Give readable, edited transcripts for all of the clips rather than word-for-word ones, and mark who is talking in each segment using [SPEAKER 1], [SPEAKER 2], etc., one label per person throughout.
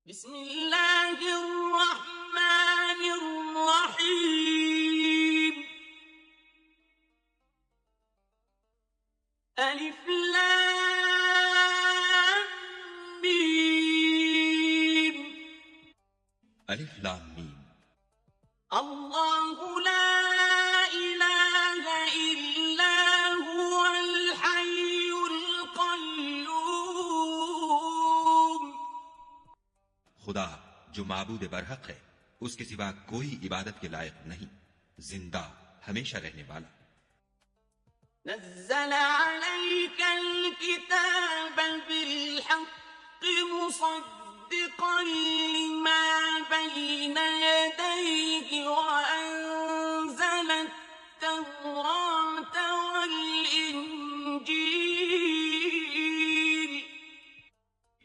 [SPEAKER 1] بسم اللہ الرحمن الرحیم الف لام میم
[SPEAKER 2] الف لام میم
[SPEAKER 1] اللہ لا الہ الا هو الحی القیوم
[SPEAKER 2] خدا جو معبود برحق ہے، اس کے سوا کوئی عبادت کے لائق نہیں، زندہ ہمیشہ رہنے والا۔
[SPEAKER 1] نزل عليك الكتاب بالحق مصدقا لما بين يديه وأنزل التوراة والإنجيل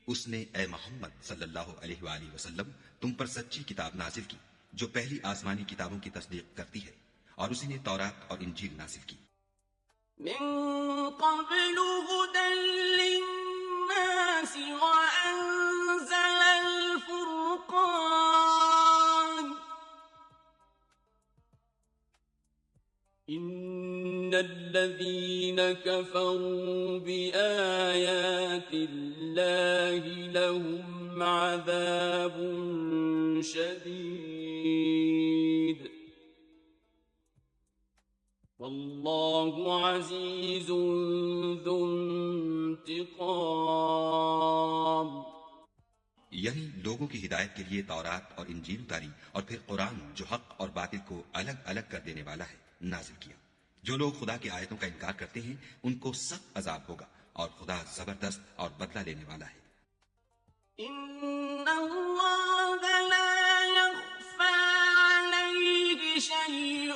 [SPEAKER 2] اس نے اے محمد صلی اللہ علیہ وآلہ وسلم تم پر سچی کتاب نازل کی جو پہلی آسمانی کتابوں کی تصدیق کرتی ہے، اور اسی نے تورات اور انجیل نازل کی۔
[SPEAKER 1] من قبل هدى للناس وأنزل الفرقان إن الذين كفروا بآيات الله لهم عذاب شديد واللہ عزیز ذو انتقام۔
[SPEAKER 2] یعنی لوگوں کی ہدایت کے لیے تورات اور انجیل اتاری، اور پھر قرآن جو حق اور باطل کو الگ الگ کر دینے والا ہے نازل کیا۔ جو لوگ خدا کی آیتوں کا انکار کرتے ہیں ان کو سخت عذاب ہوگا، اور خدا زبردست اور بدلہ لینے والا ہے۔
[SPEAKER 1] ان اللہ لا يخفى عليه شيء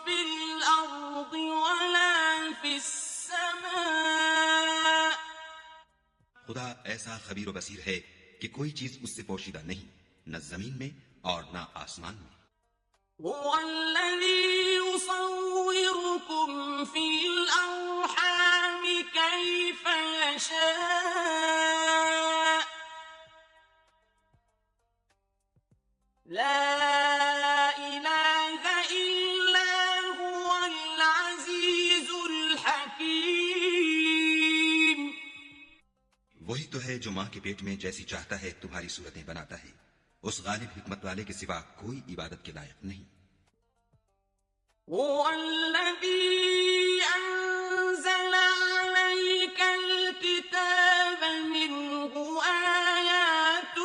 [SPEAKER 1] في الارض ولا في السماء۔
[SPEAKER 2] خدا ایسا خبیر و بصیر ہے کہ کوئی چیز اس سے پوشیدہ نہیں، نہ زمین میں اور نہ آسمان میں۔
[SPEAKER 1] هو الذي يصوركم في الأرحام كيف يشاء لا إله إلا هو العزيز الحكيم۔
[SPEAKER 2] وہی تو ہے جو ماں کے پیٹ میں جیسی چاہتا ہے تمہاری صورتیں بناتا ہے، اس غالب حکمت والے کے سوا کوئی عبادت کے لائق نہیں۔
[SPEAKER 1] هو الذي أنزل عليك الكتاب منه آيات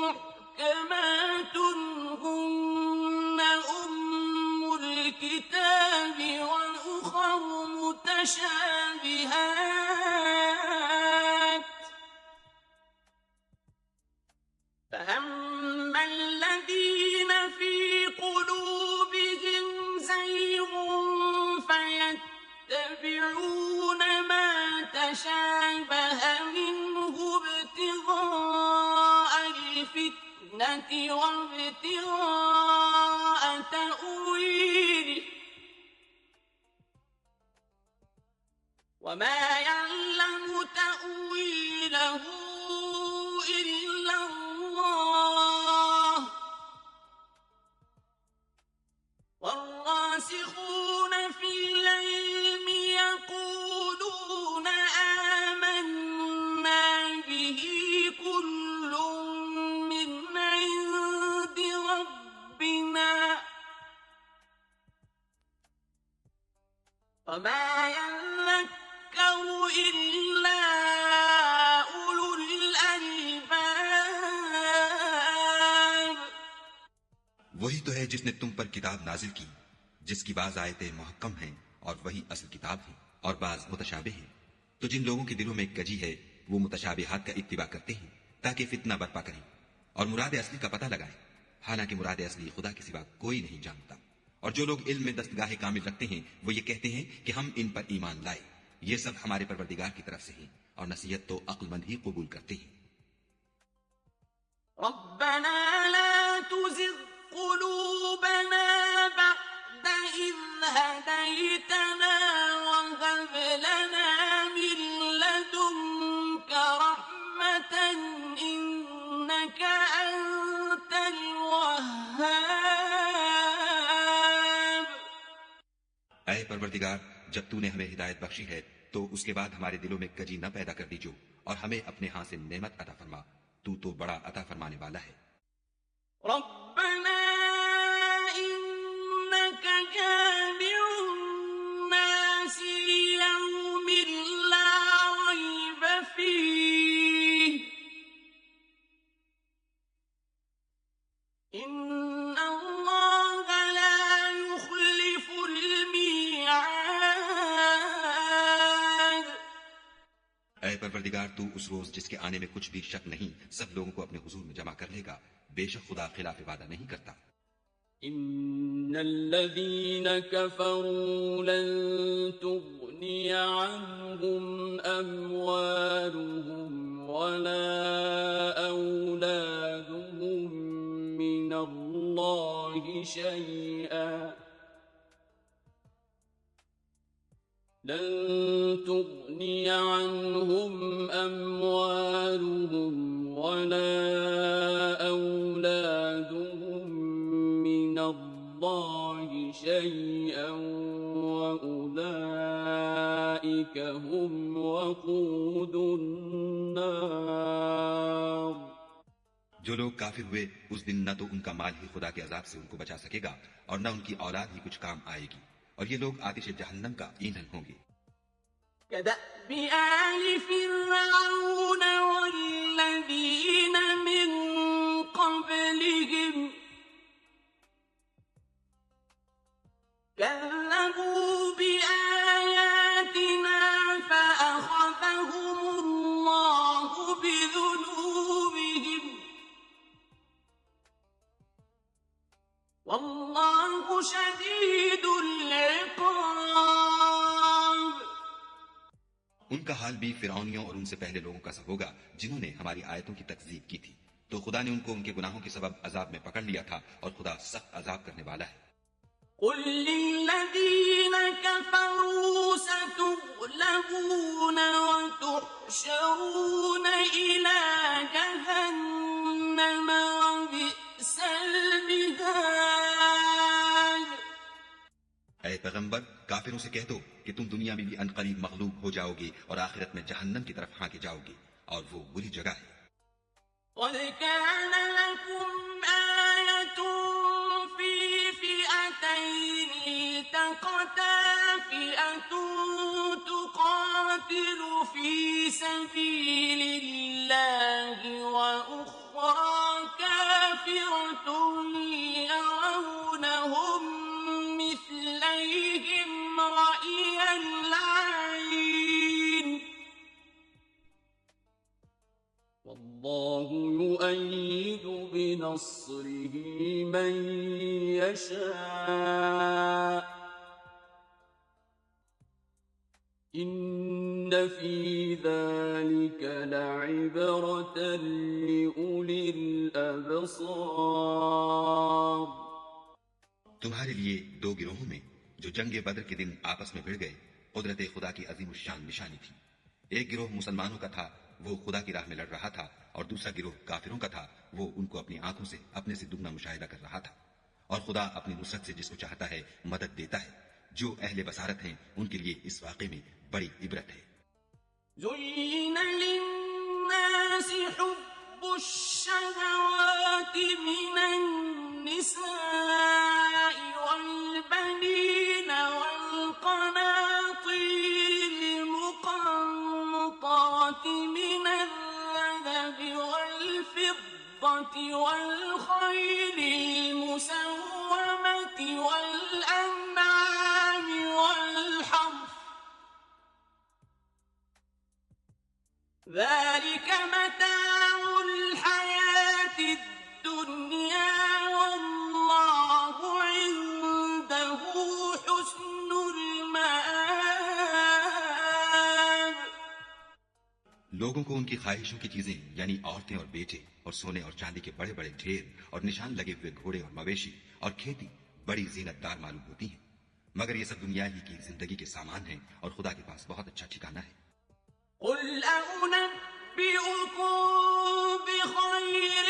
[SPEAKER 1] محكمات هن أم الكتاب وأخر متشابهات فأما الذين في قلوبهم زيغ فيتبعون ما تشابه منه ابتغاء الفتنة وابتغاء تأويله وما يعلم تأويله إلا الله والراسخون في العلم يقولون آمنا به كل من عند ربنا وما يذكر إلا أولو الألباب۔
[SPEAKER 2] وہی تو ہے جس نے تم پر کتاب نازل کی، جس کی بعض آیتیں محکم ہیں اور وہی اصل کتاب ہیں، اور بعض متشابہ ہیں۔ تو جن لوگوں کے دلوں میں کجی ہے وہ متشابہات کا اتباع کرتے ہیں تاکہ فتنہ برپا کریں اور مراد اصلی کا پتہ لگائیں، حالانکہ مراد اصلی خدا کے سوا کوئی نہیں جانتا۔ اور جو لوگ علم میں دستگاہ کامل رکھتے ہیں وہ یہ کہتے ہیں کہ ہم ان پر ایمان لائے، یہ سب ہمارے پروردگار کی طرف سے ہیں، اور نصیحت تو عقل مند ہی قبول کرتے ہیں۔
[SPEAKER 1] ربنا لا تزغ قلوبنا بعد إذ هديتنا وهب لنا من لدنك رحمة إنك إنك أنت الوهاب.
[SPEAKER 2] اے پروردگار، جب تو نے ہمیں ہدایت بخشی ہے تو اس کے بعد ہمارے دلوں میں کجی نہ پیدا کر دیجو، اور ہمیں اپنے ہاں سے نعمت عطا فرما، تو بڑا عطا فرمانے والا ہے۔
[SPEAKER 1] ربنا إنك جامع الناس ليوم لا ريب فيه إن الله لا يخلف الميعاد.
[SPEAKER 2] اے پروردگار، تو اس روز جس کے آنے میں کچھ بھی شک نہیں سب لوگوں کو اپنے حضور میں جمع کر لے گا، بے شک خدا خلاف وعدہ نہیں کرتا۔
[SPEAKER 1] إن الذين كفروا لن تغني عنهم أموالهم ولا أولادهم من الله شيئا لن تغني عنهم أموالهم ولا أولادهم من الله شيئا وأولئك هم وقود النار.
[SPEAKER 2] جو لوگ کافر ہوئے اس دن نہ تو ان کا مال ہی خدا کے عذاب سے ان کو بچا سکے گا اور نہ ان کی اولاد ہی کچھ کام آئے گی، اور یہ لوگ آتش جہنم کا ایندھن ہوں گے۔
[SPEAKER 1] كدأب آل فرعون والذين من قبلهم كذبوا بآياتنا فأخذهم الله بذنوبهم والله شديد العقاب.
[SPEAKER 2] ان کا حال بھی فرعونیوں اور ان سے پہلے لوگوں کا سا ہوگا جنہوں نے ہماری آیتوں کی تکذیب کی تھی، تو خدا نے ان کو ان کے گناہوں کے سبب عذاب میں پکڑ لیا تھا، اور خدا سخت عذاب کرنے والا ہے۔
[SPEAKER 1] قل للذين كفروا ستغلبون وتحشرون إلى جهنم وبئس المهاد.
[SPEAKER 2] اے پیغمبر، کافروں سے کہہ دو کہ تم دنیا میں بھی عنقریب مغلوب ہو جاؤ گے اور آخرت میں جہنم کی طرف ہانکے جاؤ گے، اور وہ بری جگہ ہے۔
[SPEAKER 1] قد كان لكم آية في فئتين التقتا فئة تقاتل في سبيل الله وأخرى كافرة يرونهم مثليهم رأي العين والله يؤيد بنصره من يشاء إن في ذلك لعبرة لأولي الأبصار.
[SPEAKER 2] تمہارے لیے دو گروہوں میں جو جنگ بدر کے دن آپس میں بھڑ گئے قدرت خدا کی عظیم الشان نشانی تھی۔ ایک گروہ مسلمانوں کا تھا، وہ خدا کی راہ میں لڑ رہا تھا، اور دوسرا گروہ کافروں کا تھا، وہ ان کو اپنی آنکھوں سے اپنے سے دگنا مشاہدہ کر رہا تھا۔ اور خدا اپنی نصرت سے جس کو چاہتا ہے مدد دیتا ہے۔ جو اہل بصارت ہیں ان کے لیے اس واقعے میں بڑی عبرت ہے۔
[SPEAKER 1] زين للناس حب الشهوات من النساء والبنين والقناطير المقنطرة من الذهب والفضة والخيل المسومة والأنعام والحرث ذلك متاع الحياة الدنيا والله عنده حسن المآب.
[SPEAKER 2] لوگوں کو ان کی خواہشوں کی چیزیں یعنی عورتیں اور بیٹے اور سونے اور چاندی کے بڑے بڑے ڈھیر اور نشان لگے ہوئے گھوڑے اور مویشی اور کھیتی بڑی زینت دار معلوم ہوتی ہیں، مگر یہ سب دنیا ہی کی زندگی کے سامان ہیں، اور خدا کے پاس بہت اچھا ٹھکانہ ہے۔
[SPEAKER 1] قل أنبئكم بخير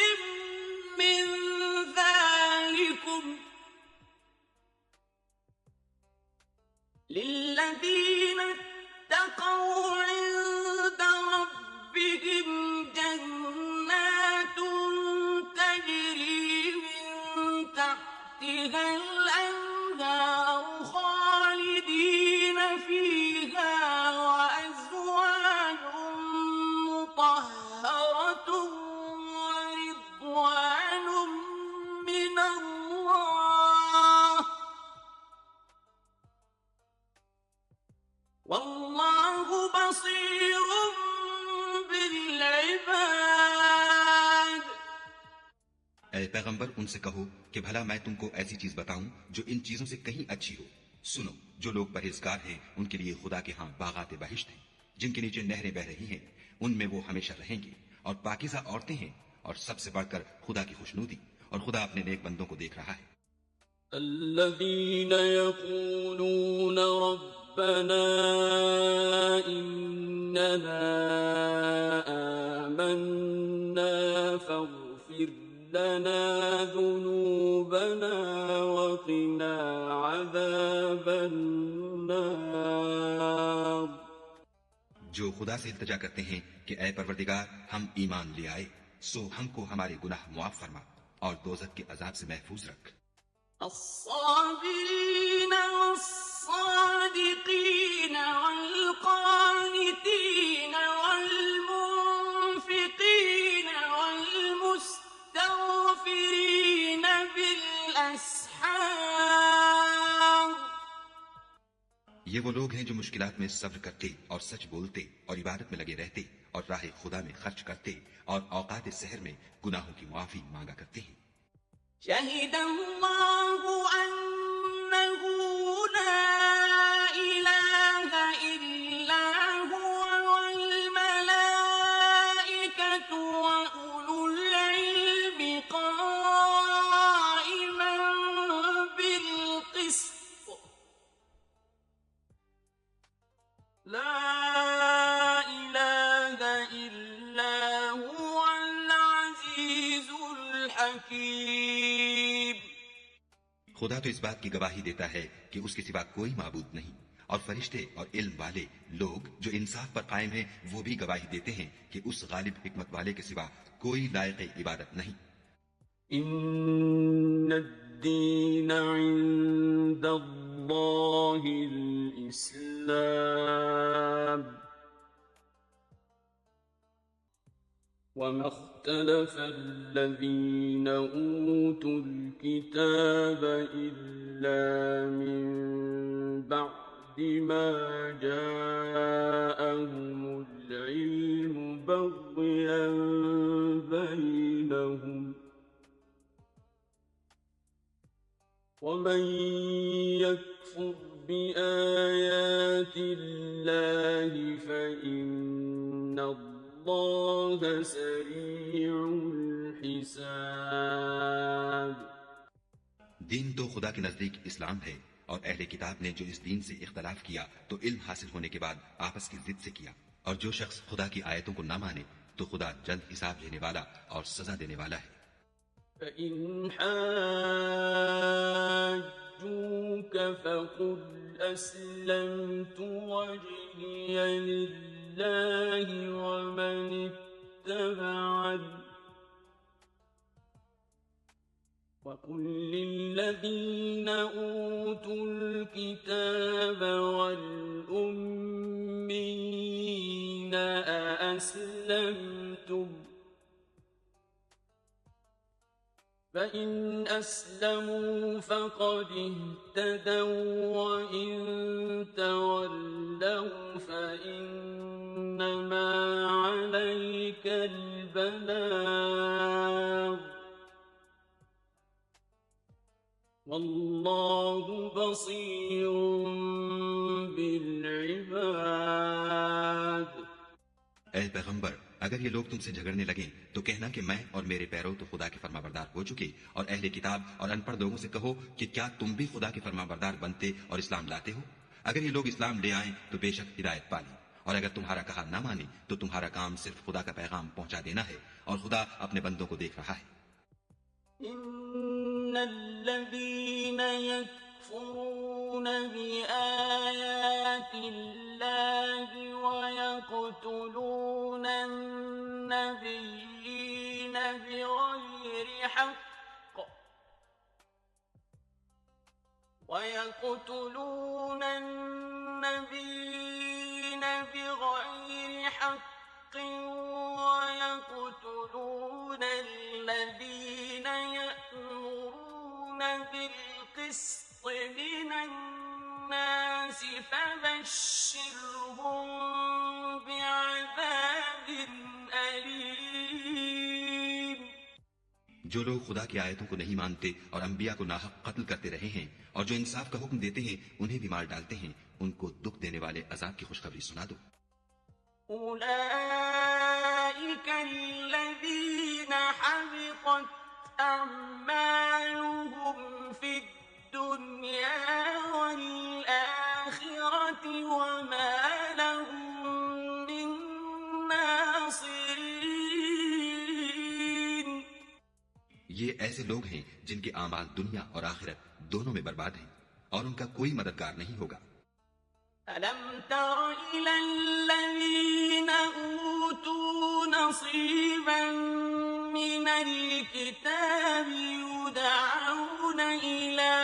[SPEAKER 2] اے پیغمبر ان سے کہو کہ بھلا میں تم کو ایسی چیز بتاؤں جو ان چیزوں سے کہیں اچھی ہو. سنو، جو لوگ پرہیزگار ہیں ان کے لیے خدا کے ہاں باغات بہشت ہیں جن کے نیچے نہریں بہ رہی ہیں، ان میں وہ ہمیشہ رہیں گے، اور پاکیزہ عورتیں ہیں، اور سب سے بڑھ کر خدا کی خوشنودی، اور خدا اپنے نیک بندوں کو دیکھ رہا ہے.
[SPEAKER 1] الذين يقولون ربنا إننا آمنا فاغفر لنا ذنوبنا وقنا عذاب النار.
[SPEAKER 2] جو خدا سے التجا کرتے ہیں کہ اے پروردگار ہم ایمان لے آئے، سو ہم کو ہمارے گناہ معاف فرما اور دوزخ کے عذاب سے محفوظ رکھ.
[SPEAKER 1] الصابرين والصادقين والقانتين والمنفقين والمستغفرين بالأسحار.
[SPEAKER 2] یہ وہ لوگ ہیں جو مشکلات میں صبر کرتے اور سچ بولتے اور عبادت میں لگے رہتے اور راہ خدا میں خرچ کرتے اور اوقات سحر میں گناہوں کی معافی مانگا کرتے ہیں.
[SPEAKER 1] شهد الله أنه لا إله إلا هو والملائكة وأولو العلم قائما بالقسط. لا إله إلا هو العزيز الحكيم.
[SPEAKER 2] خدا تو اس بات کی گواہی دیتا ہے کہ اس کے سوا کوئی معبود نہیں، اور فرشتے اور علم والے لوگ جو انصاف پر قائم ہیں وہ بھی گواہی دیتے ہیں کہ اس غالب حکمت والے کے سوا کوئی لائق عبادت نہیں.
[SPEAKER 1] إن الدين عند الله الإسلام. وما اختلف الذين أوتوا الكتاب إلا من بعد ما جاءهم العلم بغيا بينهم. ومن يكفر بآيات الله فإن الله سريع الحساب.
[SPEAKER 2] دین تو خدا کے نزدیک اسلام ہے، اور اہل کتاب نے جو اس دین سے اختلاف کیا تو علم حاصل ہونے کے بعد آپس کی ضد سے کیا، اور جو شخص خدا کی آیتوں کو نہ مانے تو خدا جلد حساب لینے والا اور سزا دینے والا ہے.
[SPEAKER 1] فإن حاجوك فقل أسلمت وجهي لله ومن اتبعني وقل للذين أوتوا الكتاب والأمين أأسلمتم فإن أسلموا فقد اهتدوا وإن تولوا فإنما عليك البلاغ والله بصير بالعباد.
[SPEAKER 2] اے پیغمبر، اگر یہ لوگ تم سے جھگڑنے لگیں تو کہنا کہ میں اور میرے پیرو تو خدا کے فرما بردار ہو چکے، اور اہل کتاب اور ان پڑھ لوگوں سے کہو کہ کیا تم بھی خدا کے فرما بردار بنتے اور اسلام لاتے ہو؟ اگر یہ لوگ اسلام لے آئیں تو بے شک ہدایت پالیں، اور اگر تمہارا کہا نہ مانے تو تمہارا کام صرف خدا کا پیغام پہنچا دینا ہے، اور خدا اپنے بندوں کو دیکھ رہا ہے.
[SPEAKER 1] إن الذين يكفرون بآيات الله ويقتلون النبيين بغير حق ويقتلون الذين يأمرون بالقسط من الناس فبشرهم بعذاب أليم.
[SPEAKER 2] جو لوگ خدا کی آیتوں کو نہیں مانتے اور انبیاء کو ناحق قتل کرتے رہے ہیں اور جو انصاف کا حکم دیتے ہیں انہیں بھی مار ڈالتے ہیں، ان کو دکھ دینے والے عذاب کی خوشخبری سنا دو۔
[SPEAKER 1] أولئك الذين حبطت أعمالهم في الدنيا والآخرة وما لهم من ناصرين۔
[SPEAKER 2] یہ ایسے لوگ ہیں جن کے اعمال دنیا اور آخرت دونوں میں برباد ہیں اور ان کا کوئی مددگار نہیں ہوگا۔
[SPEAKER 1] أَلَمْ تَرَ إِلَى الَّذِينَ أُوتُوا نَصِيبًا مِنَ الْكِتَابِ يُدْعَوْنَ إِلَى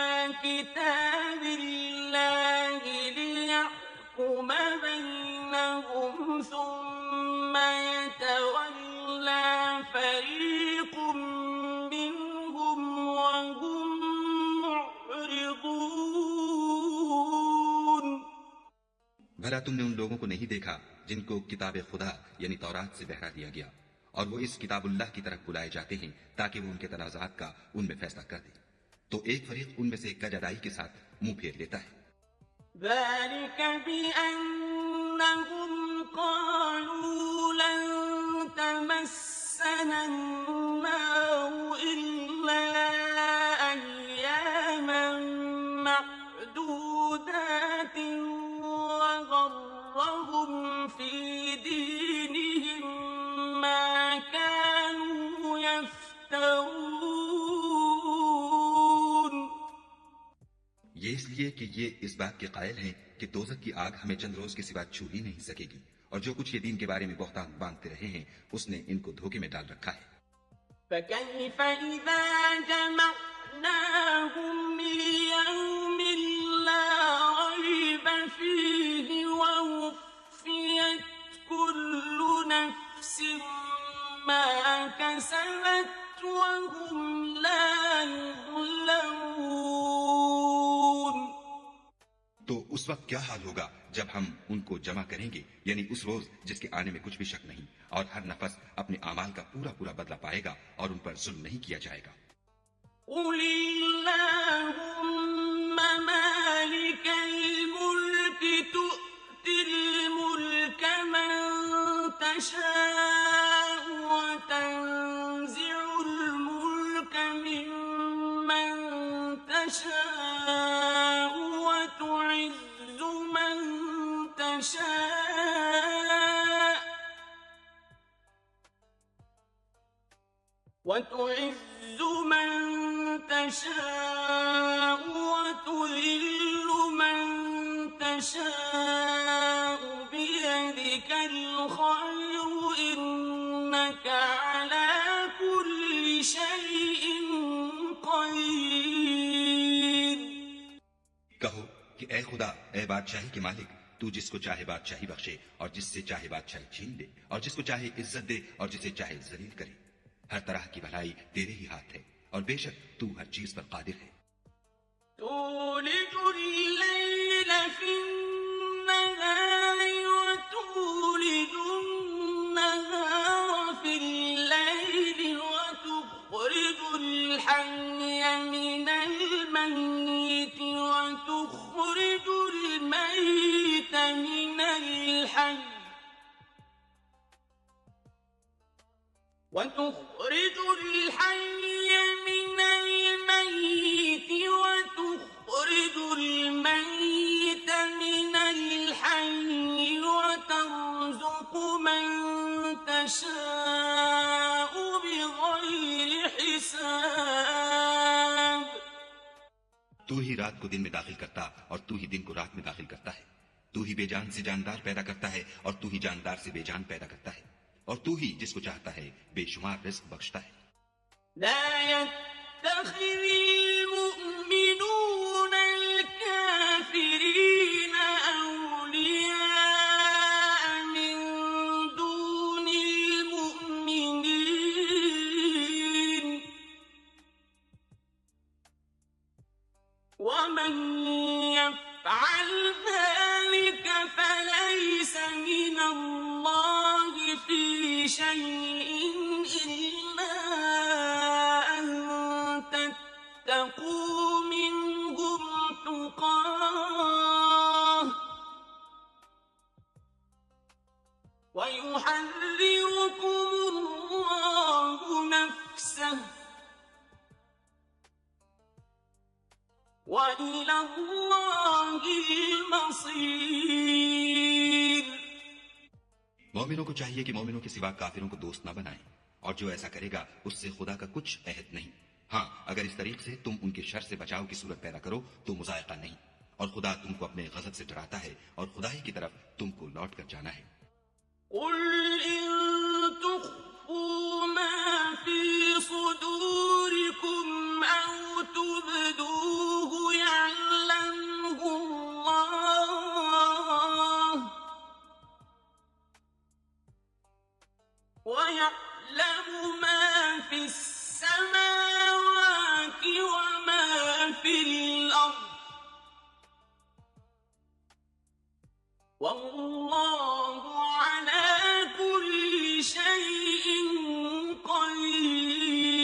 [SPEAKER 1] كِتَابِ اللَّهِ لِيَحْكُمَ بَيْنَهُمْ ثُمَّ يَتَوَلَّى فَرِيقٌ مِّنْهُمْ وَهُمْ مُعْرِضُونَ۔
[SPEAKER 2] بھلا تم نے ان لوگوں کو نہیں دیکھا جن کو کتاب خدا یعنی تورات سے بہرا دیا گیا اور وہ اس کتاب اللہ کی طرف بلائے جاتے ہیں تاکہ وہ ان کے تنازعات کا ان میں فیصلہ کر دے، تو ایک فریق ان میں سے کج ادائی کے ساتھ منہ پھیر لیتا ہے۔
[SPEAKER 1] ذلك بأنهم قالوا لن تمسنا النار إلا أياما معدودات وغرهم في دينهم ما كانوا يفترون۔
[SPEAKER 2] یہ اس لیے کہ یہ اس بات کے قائل ہیں کہ دوزخ کی آگ ہمیں چند روز کے سوا چھو ہی نہیں سکے گی، اور جو کچھ یہ دین کے بارے میں بہتان باندھتے رہے ہیں اس نے ان کو دھوکے میں ڈال رکھا ہے۔
[SPEAKER 1] فكيف إذا جمعناهم ليوم لا ريب فيه ووفيت كل نفس ما كسبت وهم لا يظلمون۔
[SPEAKER 2] تو اس وقت کیا حال ہوگا جب ہم ان کو جمع کریں گے، یعنی اس روز جس کے آنے میں کچھ بھی شک نہیں، اور ہر نفس اپنے اعمال کا پورا پورا بدلہ پائے گا اور ان پر ظلم نہیں کیا جائے گا۔
[SPEAKER 1] قل اللهم مالك الملك تؤتي الملك من تشاء وتنزع الملك ممن تشاء وتعز من تشاء وتعز من تشاء وتذل من تشاء بيدك الخير إنك على كل شيء قدير۔
[SPEAKER 2] کہو کہ اے خدا، اے بادشاہی کے مالک، تو جس کو چاہے بادشاہی بخشے اور جس سے چاہے بادشاہی چھین دے، اور جس کو چاہے عزت دے اور جسے چاہے ذلیل کرے۔ ہر طرح کی بھلائی تیرے ہی ہاتھ ہے، اور بے شک تو ہر چیز پر قادر ہے۔
[SPEAKER 1] تولج الليل في النهار وتولج النهار في الليل وتخرج الحي من الميت وتخرج الميت من الحي وتخرج الحي من الميت وتخرج الميت من الحي وترزق من تشاء بغير حساب۔
[SPEAKER 2] تو ہی رات کو دن میں داخل کرتا اور تو ہی دن کو رات میں داخل کرتا ہے، تو ہی بے جان سے جاندار پیدا کرتا ہے اور تو ہی جاندار سے بے جان پیدا کرتا ہے، اور تو ہی جس کو چاہتا ہے بے شمار رزق بخشتا ہے۔
[SPEAKER 1] لا يتخذ المؤمنون الكافرين أولياء من دون المؤمنين ومن يفعل ذلك فليس من الله في شيء إلا أن نفسه وإلى الله المصير.
[SPEAKER 2] مومنوں کو چاہیے کہ مومنوں کے سوا کافروں کو دوست نہ بنائیں، اور جو ایسا کرے گا اس سے خدا کا کچھ عہد نہیں. ہاں، اگر اس طریق سے تم ان کے شر سے بچاؤ کی صورت پیدا کرو تو مذائقہ نہیں، اور خدا تم کو اپنے غضب سے ڈراتا ہے اور خدا ہی کی طرف تم کو لوٹ کر جانا ہے.
[SPEAKER 1] قل إن تخفوا ما في صدوركم أو تبدوه يعلمه الله ويعلم ما في السماوات وما في الأرض والله على كل شيء قدير.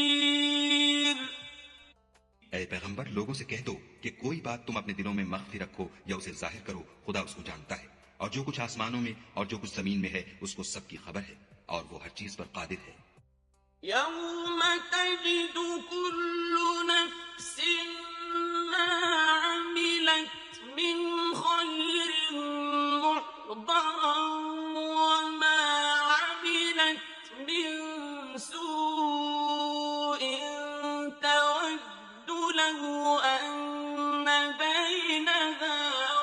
[SPEAKER 2] اے پیغمبر، لوگوں سے کہہ دو کہ کوئی بات تم اپنے دلوں میں مخفی رکھو یا اسے ظاہر کرو، خدا اس کو جانتا ہے، اور جو کچھ آسمانوں میں اور جو کچھ زمین میں ہے اس کو سب کی خبر ہے، اور وہ ہر چیز پر قادر ہے.
[SPEAKER 1] يوم تجد كل نفس ما عملت من خير محضرا وما عملت من سوء تود لو أن بينها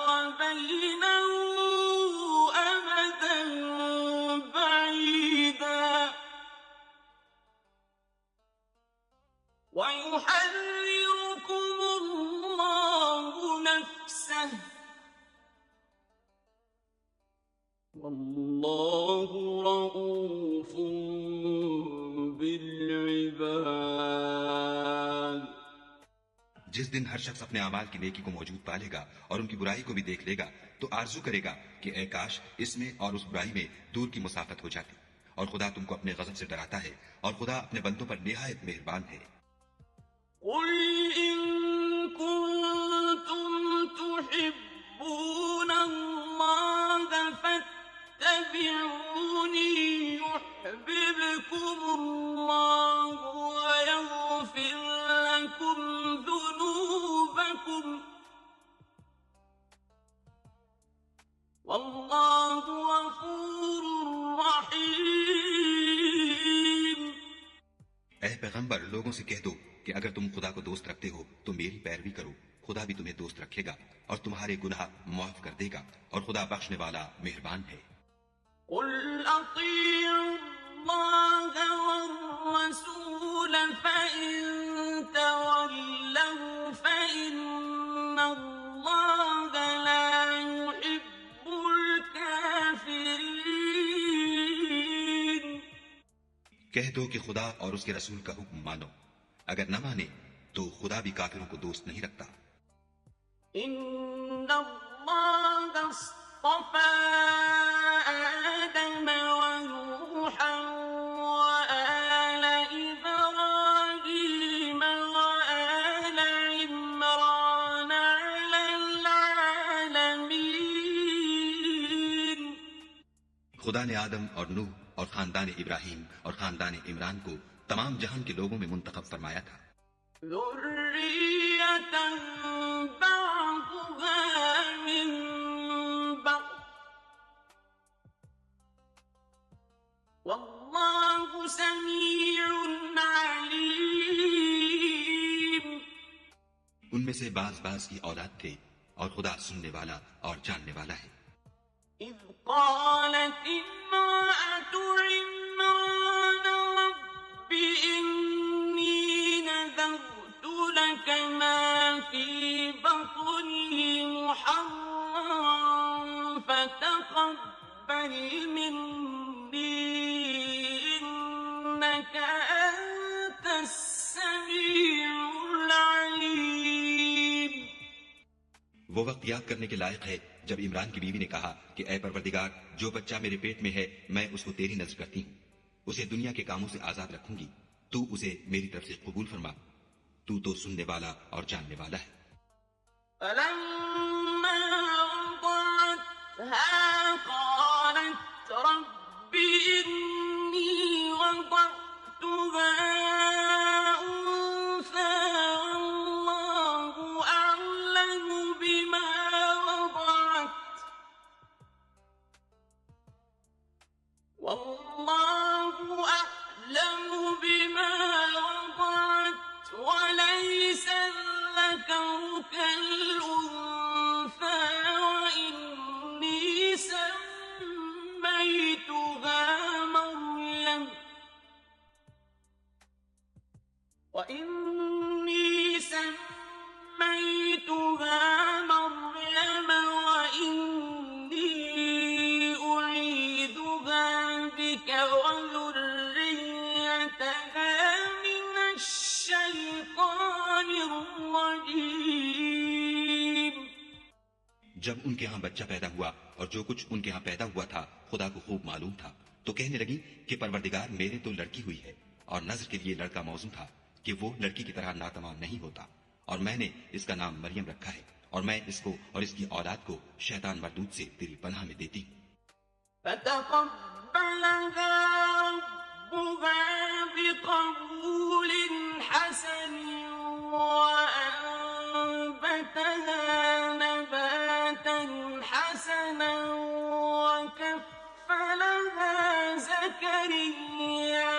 [SPEAKER 1] وبينه أمدا بعيدا ويحذركم الله نفسه والله رؤوف بالعباد.
[SPEAKER 2] جس دن ہر شخص اپنے اعمال کی نیکی کو موجود پالے گا اور ان کی برائی کو بھی دیکھ لے گا تو آرزو کرے گا کہ اے کاش اس میں اور اس برائی میں دور کی مسافت ہو جاتی. اور خدا تم کو اپنے غضب سے ڈراتا ہے اور خدا اپنے بندوں پر نہایت مہربان ہے.
[SPEAKER 1] قل إن كنتم تحبون الله فاتبعوني يحببكم الله ويغفر لكم ذنوبكم والله غفور رحيم.
[SPEAKER 2] اے پیغمبر، لوگوں سے کہہ دو کہ اگر تم خدا کو دوست رکھتے ہو تو میری پیروی کرو، خدا بھی تمہیں دوست رکھے گا اور تمہارے گناہ معاف کر دے گا، اور خدا بخشنے والا مہربان ہے.
[SPEAKER 1] قل أطيعوا الله والرسول فإن تولوا فإن الله لا يحب الكافرين.
[SPEAKER 2] کہہ دو کہ خدا اور اس کے رسول کا حکم مانو، اگر نہ مانے تو خدا بھی کافروں کو دوست نہیں رکھتا.
[SPEAKER 1] إن الله اصطفى آدم ونوحا وآل إبراهيم وآل عمران على العالمين.
[SPEAKER 2] خدا نے آدم اور نوح اور خاندان ابراہیم اور خاندان عمران کو تمام جہان کے لوگوں میں منتخب فرمایا تھا.
[SPEAKER 1] ذرية بعضها من بعض والله سميع عليم.
[SPEAKER 2] ان میں سے بعض کی اولاد تھے، اور خدا سننے والا اور جاننے والا ہے.
[SPEAKER 1] إذ قالت امرأة عمران رب إني نذرت لك ما في بطني محررا فتقبل مني إنك أنت السميع العليم.
[SPEAKER 2] وہ وقت یاد کرنے کے لائق ہے جب عمران کی بیوی نے کہا کہ اے پروردگار، جو بچہ میرے پیٹ میں ہے میں اس کو تیری نذر کرتی ہوں، اسے دنیا کے کاموں سے آزاد رکھوں گی، تو اسے میری طرف سے قبول فرما، تو سننے والا اور جاننے والا ہے.
[SPEAKER 1] فلما وضعتها قالت رب إني وضعتها الأنثى وإني سميتها مريم وإني أعيذها بك وذريتها من الشيطان الرجيم.
[SPEAKER 2] جب ان کے ہاں بچہ پیدا ہوا اور جو کچھ ان کے ہاں پیدا ہوا تھا خدا کو خوب معلوم تھا، تو کہنے لگی کہ پروردگار میرے تو لڑکی ہوئی ہے، اور نظر کے لیے لڑکا موزوں تھا کہ وہ لڑکی کی طرح ناتمام نہیں ہوتا، اور میں نے اس کا نام مریم رکھا ہے، اور میں اس کو اور اس کی اولاد کو شیطان مردود سے تیری پناہ میں دیتی ہوں.
[SPEAKER 1] فتقبلها ربها بقبول حسن وأنبتها نباتا حسنا وكفلها زكريا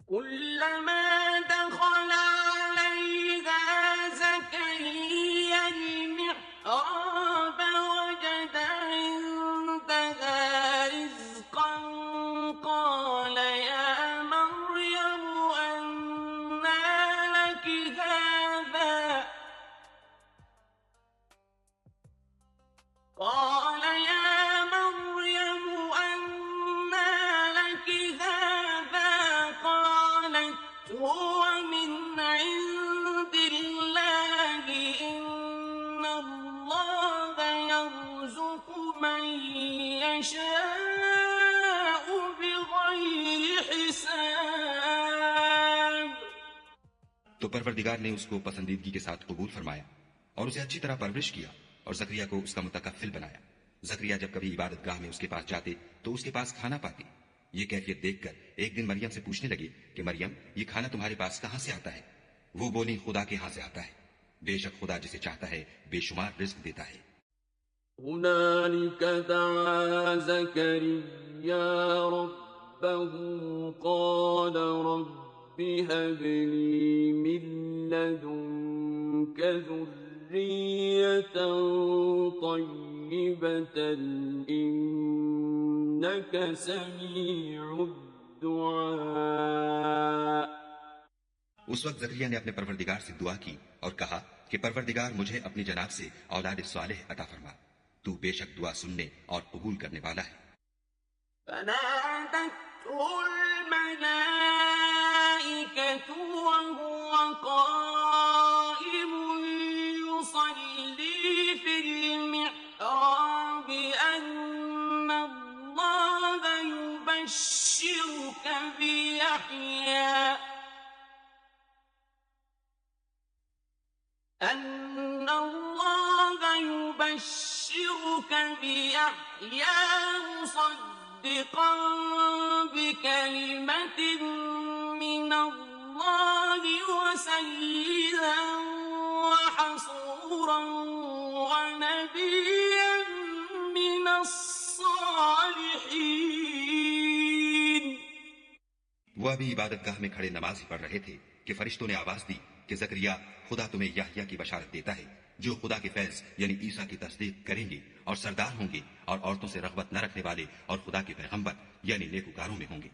[SPEAKER 1] كلما دخل عليها زكريا المحراب وجد عندها رزقا قال يا مريم أنى لك هذا قال يا مريم أنى لك هذا قالت هو من عند الله إن الله يرزق من يشاء بغير حساب.
[SPEAKER 2] تو پروردگار نے اس کو پسندیدگی کے ساتھ قبول فرمایا اور اسے اچھی طرح پرورش کیا اور زکریا کو اس کا متکفل بنایا. زکریا جب کبھی عبادت گاہ میں اس کے پاس جاتے تو اس کے پاس کھانا پاتے. یہ کیفیت دیکھ کر ایک دن مریم سے پوچھنے لگے کہ مریم یہ کھانا تمہارے پاس کہاں سے آتا ہے؟ وہ بولی خدا کے ہاں سے آتا ہے، بے شک خدا جسے چاہتا ہے بے شمار رزق دیتا ہے.
[SPEAKER 1] هنالك دعا زكريا ربه قال رب هب لي من لدنك ذرية طيبة إنك سميع الدعاء.
[SPEAKER 2] اس وقت زکریا نے اپنے پروردگار سے دعا کی اور کہا کہ پروردگار مجھے اپنی جناب سے اولاد صالح عطا فرما، تو بے شک دعا سننے اور قبول کرنے والا ہے.
[SPEAKER 1] فنادته الملائكة وهو قائم يصلي في المحراب أن الله يبشرك بيحيى مصدقا بكلمة من الله وسيدا وحصورا ونبيا من الصالحين.
[SPEAKER 2] وہ ابھی عبادت گاہ میں کھڑے نماز ہی پڑھ رہے تھے کہ فرشتوں نے آواز دی کہ زکریا خدا تمہیں یحییٰ کی بشارت دیتا ہے جو خدا کے فیض یعنی عیسیٰ کی تصدیق کریں گے اور سردار ہوں گے اور عورتوں سے رغبت نہ رکھنے والے اور خدا کے پیغمبر یعنی نیکوکاروں میں ہوں گے.